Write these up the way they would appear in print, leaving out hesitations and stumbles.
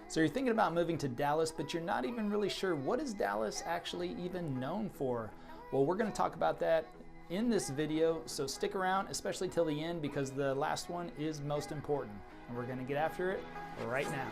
So you're thinking about moving to Dallas, but you're not even really sure, what is Dallas actually even known for? Well, we're going to talk about that in this video, so stick around, especially till the end, because the last one is most important, and we're going to get after it right now.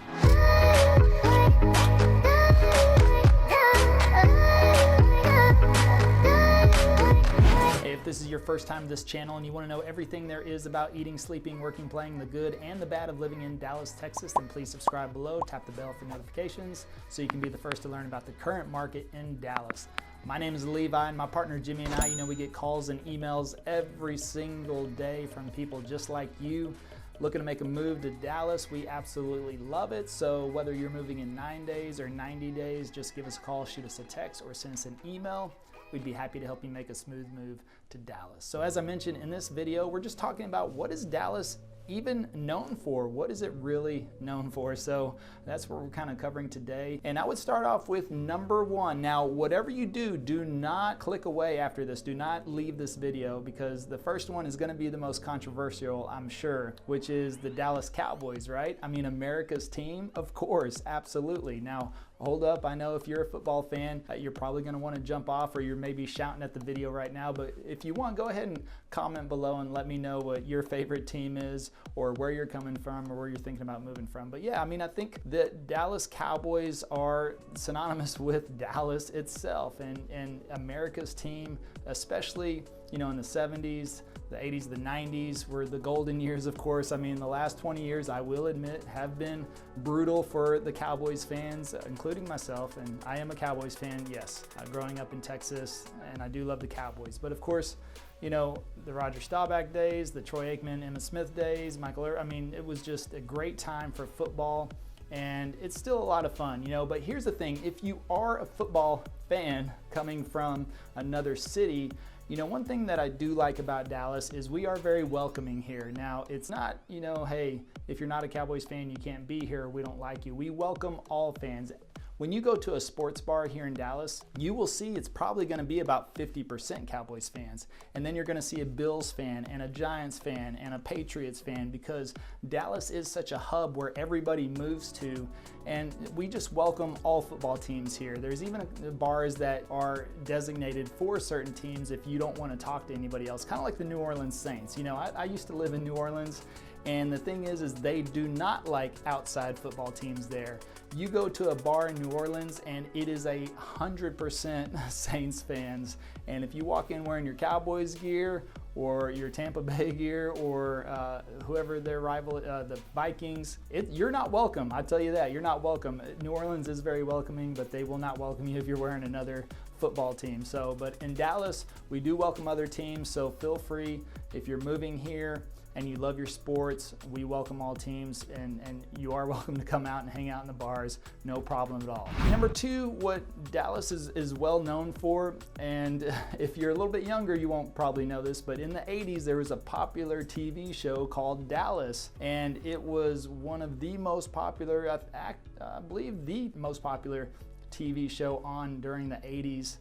If this is your first time to this channel and you want to know everything there is about eating, sleeping, working, playing, the good and the bad of living in Dallas, Texas, then please subscribe below, tap the bell for notifications so you can be the first to learn about the current market in Dallas. My name is Levi, and my partner Jimmy and I, we get calls and emails every single day from people just like you looking to make a move to Dallas. We absolutely love it. So whether you're moving in 9 days or 90 days, just give us a call, shoot us a text, or send us an email. We'd be happy to help you make a smooth move to Dallas. So as I mentioned in this video, we're just talking about, what is Dallas even known for? What is it really known for? So that's what we're kind of covering today. And I would start off with number one. Now, whatever you do, do not click away after this. Do not leave this video, because the first one is going to be the most controversial, I'm sure, which is the Dallas Cowboys, right? I mean, America's team, of course, absolutely. Now, hold up. I know if you're a football fan, you're probably going to want to jump off, or you're maybe shouting at the video right now. But if you want, go ahead and comment below and let me know what your favorite team is, or where you're coming from, or where you're thinking about moving from. But yeah, I mean, I think that Dallas Cowboys are synonymous with Dallas itself and America's team, especially, in the 70s, the 80s, the 90s were the golden years, of course. I mean, the last 20 years, I will admit, have been brutal for the Cowboys fans, including myself. And I am a Cowboys fan, yes, growing up in Texas, and I do love the Cowboys. But of course, the Roger Staubach days, the Troy Aikman, Emmitt Smith days, I mean, it was just a great time for football, and it's still a lot of fun, But here's the thing, if you are a football fan coming from another city, one thing that I do like about Dallas is we are very welcoming here. Now, it's not, hey, if you're not a Cowboys fan, you can't be here, we don't like you. We welcome all fans. When you go to a sports bar here in Dallas, you will see it's probably going to be about 50% Cowboys fans. And then you're going to see a Bills fan and a Giants fan and a Patriots fan, because Dallas is such a hub where everybody moves to, and we just welcome all football teams here. There's even bars that are designated for certain teams if you don't want to talk to anybody else, kind of like the New Orleans Saints. I used to live in New Orleans, and the thing is they do not like outside football teams there. You go to a bar in New Orleans and it is 100% Saints fans. And if you walk in wearing your Cowboys gear or your Tampa Bay gear, or whoever their rival, the Vikings, you're not welcome. I tell you that, you're not welcome. New Orleans is very welcoming, but they will not welcome you if you're wearing another football team. So, but in Dallas, we do welcome other teams. So feel free, if you're moving here and you love your sports, we welcome all teams, and you are welcome to come out and hang out in the bars, no problem at all. Number two, what Dallas is well known for, and if you're a little bit younger, you won't probably know this, but in the 80s, there was a popular TV show called Dallas, and it was one of the most popular, I believe the most popular TV show on during the 80s.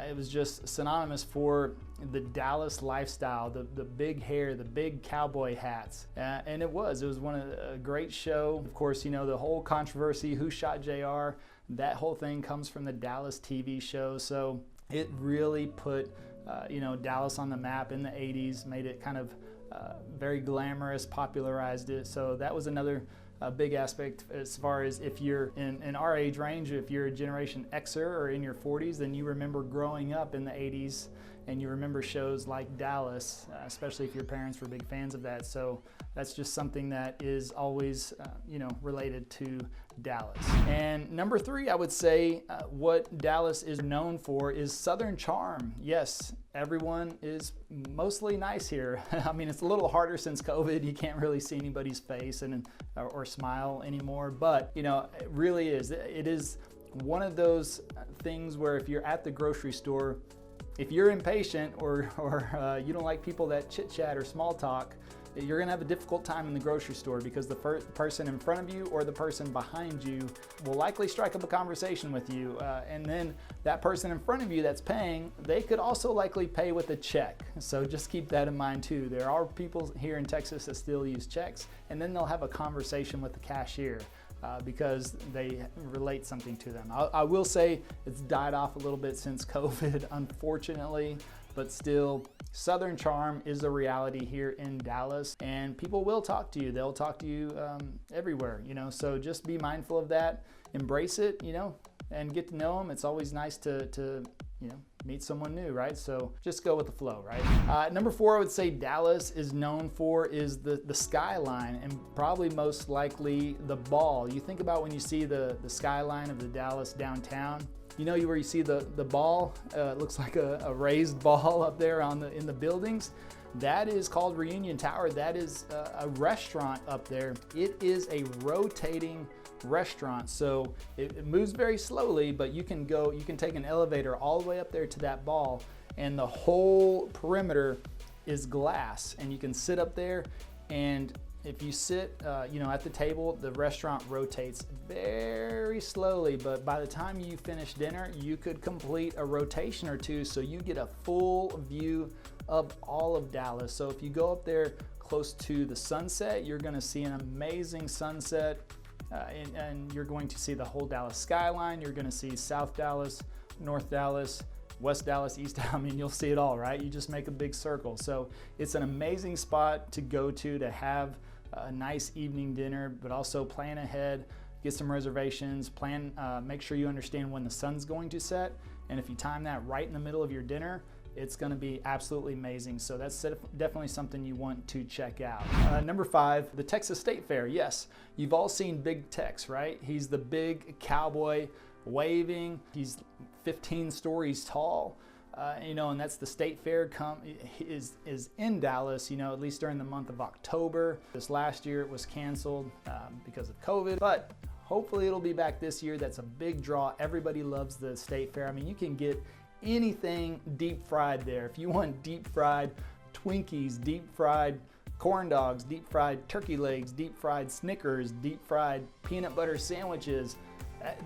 It was just synonymous for the Dallas lifestyle, the big hair, the big cowboy hats. And it was a great show. Of course, the whole controversy, who shot JR, that whole thing comes from the Dallas TV show. So it really put, Dallas on the map in the 80s, made it kind of very glamorous, popularized it. So that was another big aspect as far as if you're in our age range. If you're a Generation Xer or in your 40s, then you remember growing up in the 80s and you remember shows like Dallas, especially if your parents were big fans of that. So that's just something that is always, related to Dallas. And number three, I would say what Dallas is known for is Southern charm. Yes, everyone is mostly nice here. I mean, it's a little harder since COVID. You can't really see anybody's face or smile anymore, but it really is. It is one of those things where if you're at the grocery store, if you're impatient or you don't like people that chit chat or small talk, you're gonna have a difficult time in the grocery store, because the person in front of you or the person behind you will likely strike up a conversation with you. And then that person in front of you that's paying, they could also likely pay with a check. So just keep that in mind too. There are people here in Texas that still use checks, and then they'll have a conversation with the cashier. because they relate something to them. I will say it's died off a little bit since COVID, unfortunately, but still, Southern charm is a reality here in Dallas, and people will talk to you. They'll talk to you everywhere, you know, so just be mindful of that, embrace it, you know, and get to know them. It's always nice to you know, meet someone new, right? So just go with the flow, right? Number 4, I would say Dallas is known for is the skyline, and probably most likely the ball. You think about when you see the skyline of the Dallas downtown, you know where you see the ball, it looks like a raised ball up there in the buildings. That is called Reunion Tower. That is a restaurant up there. It is a rotating restaurant, so it moves very slowly, but you can take an elevator all the way up there to that ball, and the whole perimeter is glass, and you can sit up there, and if you sit you know, at the table, the restaurant rotates very slowly, but by the time you finish dinner, you could complete a rotation or two, so you get a full view of all of Dallas. So if you go up there close to the sunset, you're going to see an amazing sunset, and you're going to see the whole Dallas skyline. You're going to see South Dallas, North Dallas, West Dallas, East Dallas. I mean, you'll see it all, right? You just make a big circle. So it's an amazing spot to go to have a nice evening dinner, but also plan ahead, get some reservations, make sure you understand when the sun's going to set. And if you time that right in the middle of your dinner, it's going to be absolutely amazing. So that's definitely something you want to check out. Number 5, the Texas State Fair. Yes, you've all seen Big Tex, right? He's the big cowboy waving. He's 15 stories tall. You know, and that's the State Fair is in Dallas, you know, at least during the month of October. This last year it was canceled because of COVID, but hopefully it'll be back this year. That's a big draw. Everybody loves the State Fair. I mean, you can get anything deep fried there. If you want deep fried Twinkies, deep fried corn dogs, deep fried turkey legs, deep fried Snickers, deep fried peanut butter sandwiches,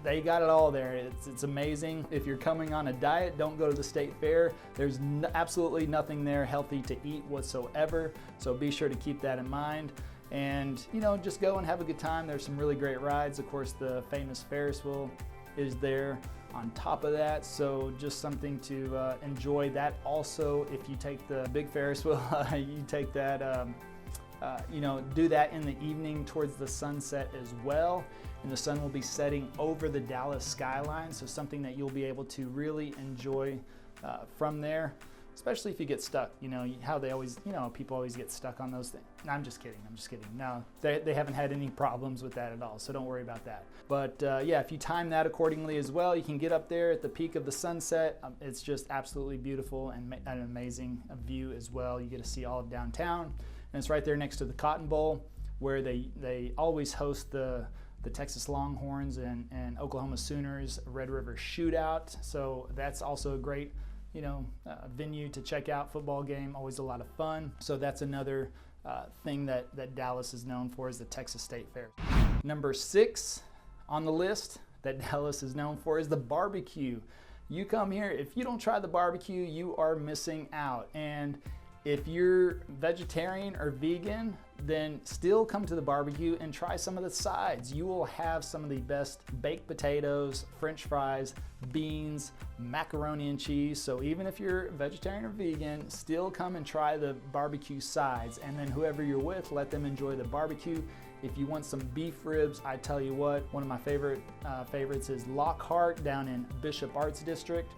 they got it all there. It's amazing. If you're coming on a diet, don't go to the State Fair. There's absolutely nothing there healthy to eat whatsoever. So be sure to keep that in mind. And, you know, just go and have a good time. There's some really great rides. Of course, the famous Ferris wheel is there on top of that. So just something to enjoy. That also, if you take the big Ferris wheel, you take that, you know, do that in the evening towards the sunset as well. And the sun will be setting over the Dallas skyline. So something that you'll be able to really enjoy from there, especially if you get stuck. You know, how they always, you know, people always get stuck on those things. No, I'm just kidding. No, they haven't had any problems with that at all. So don't worry about that. But yeah, if you time that accordingly as well, you can get up there at the peak of the sunset. It's just absolutely beautiful and an amazing view as well. You get to see all of downtown. And it's right there next to the Cotton Bowl, where they always host the Texas Longhorns and Oklahoma Sooners Red River Shootout. So that's also a great, you know, venue to check out. Football game, always a lot of fun. So that's another thing that Dallas is known for, is the Texas State Fair. Number 6 on the list that Dallas is known for is the barbecue. You come here, if you don't try the barbecue, you are missing out. And if you're vegetarian or vegan, then still come to the barbecue and try some of the sides. You will have some of the best baked potatoes, French fries, beans, macaroni and cheese. So even if you're vegetarian or vegan, still come and try the barbecue sides. And then whoever you're with, let them enjoy the barbecue. If you want some beef ribs, I tell you what, one of my favorites is Lockhart down in Bishop Arts District.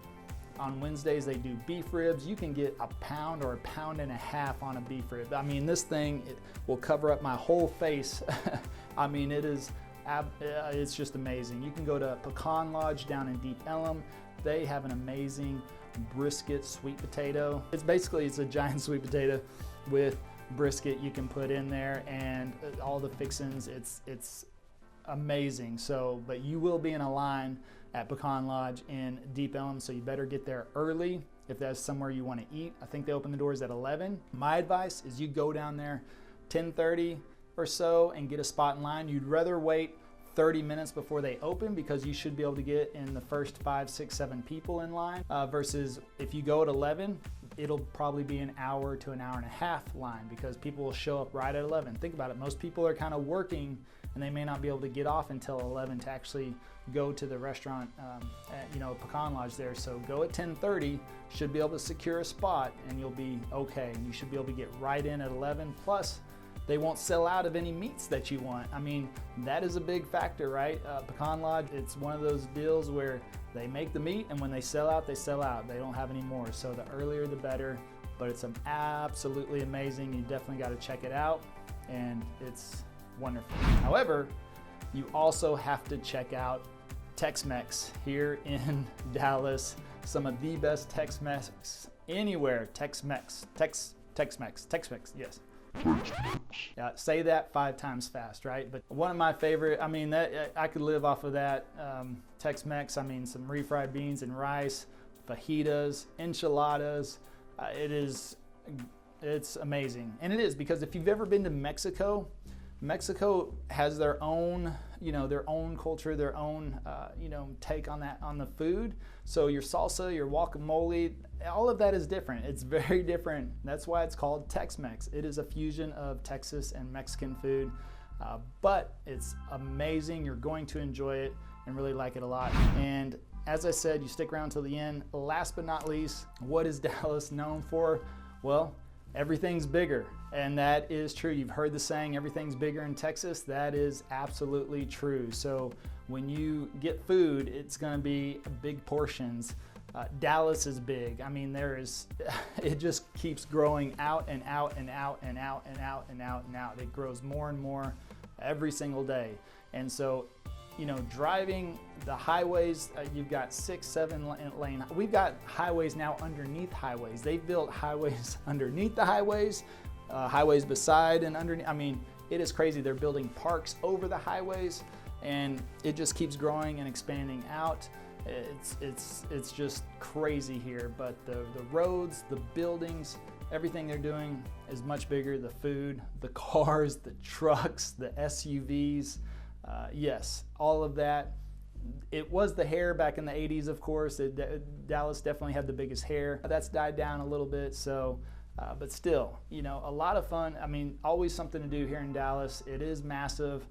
On Wednesdays, they do beef ribs. You can get a pound or a pound and a half on a beef rib. I mean, this thing, it will cover up my whole face. I mean, it's just amazing. You can go to Pecan Lodge down in Deep Ellum. They have an amazing brisket sweet potato. It's a giant sweet potato with brisket you can put in there and all the fixings. It's amazing. So, but you will be in a line at Pecan Lodge in Deep Ellum, so you better get there early if that's somewhere you want to eat. I think they open the doors at 11. My advice is you go down there 10:30 or so and get a spot in line. You'd rather wait 30 minutes before they open, because you should be able to get in the first 5, 6, 7 people in line, versus if you go at 11, it'll probably be an hour to an hour and a half line, because people will show up right at 11. Think about it. Most people are kind of working and they may not be able to get off until 11 to actually go to the restaurant, at, Pecan Lodge there. So go at 10:30, should be able to secure a spot, and you'll be okay. And you should be able to get right in at 11. Plus, they won't sell out of any meats that you want. I mean, that is a big factor, right? Pecan Lodge, it's one of those deals where they make the meat, and when they sell out, they sell out. They don't have any more. So the earlier the better, but it's absolutely amazing. You definitely got to check it out, and it's wonderful. However, you also have to check out TexMex here in Dallas. Some of the best TexMex anywhere. TexMex, yes. Yeah, say that 5 times fast, right? But one of my favorite, I mean, that I could live off of that. Tex-Mex, I mean, some refried beans and rice, fajitas, enchiladas. It's amazing. And it is, because if you've ever been to Mexico, Mexico has their own, their own culture, their own, take on that, on the food. So your salsa, your guacamole, all of that is different. It's very different. That's why it's called Tex-Mex. It is a fusion of Texas and Mexican food, but it's amazing. You're going to enjoy it and really like it a lot. And as I said, you stick around till the end. Last but not least, what is Dallas known for? Well, everything's bigger, and that is true. You've heard the saying, everything's bigger in Texas. That is absolutely true. So when you get food, it's gonna be big portions. Dallas is big. I mean, it just keeps growing out and out and out and out and out and out and out. It grows more and more every single day. And so, driving the highways, you've got 6, 7 lane. We've got highways now underneath highways. They've built highways underneath the highways, highways beside and underneath. I mean, it is crazy. They're building parks over the highways, and it just keeps growing and expanding out. It's just crazy here. But the roads, the buildings, everything they're doing is much bigger. The food, the cars, the trucks, the SUVs. Yes, all of that. It was the hair back in the 80s, of course. Dallas definitely had the biggest hair. That's died down a little bit, so, but still, a lot of fun. I mean, always something to do here in Dallas. It is massive,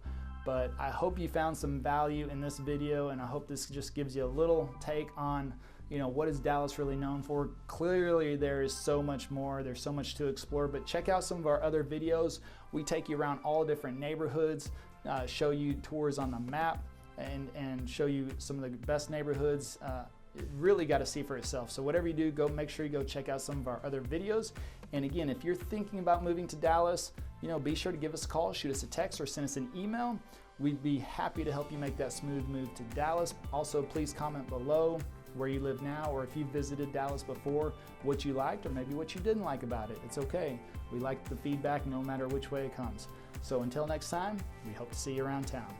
but I hope you found some value in this video, and I hope this just gives you a little take on, what is Dallas really known for. Clearly, there is so much more. There's so much to explore, but check out some of our other videos. We take you around all different neighborhoods, show you tours on the map, and show you some of the best neighborhoods. You really got to see for yourself. So whatever you do, make sure you go check out some of our other videos. And again, if you're thinking about moving to Dallas, be sure to give us a call, shoot us a text, or send us an email. We'd be happy to help you make that smooth move to Dallas. Also, please comment below where you live now, or if you visited Dallas before, what you liked or maybe what you didn't like about it. It's okay. We like the feedback no matter which way it comes. So until next time, we hope to see you around town.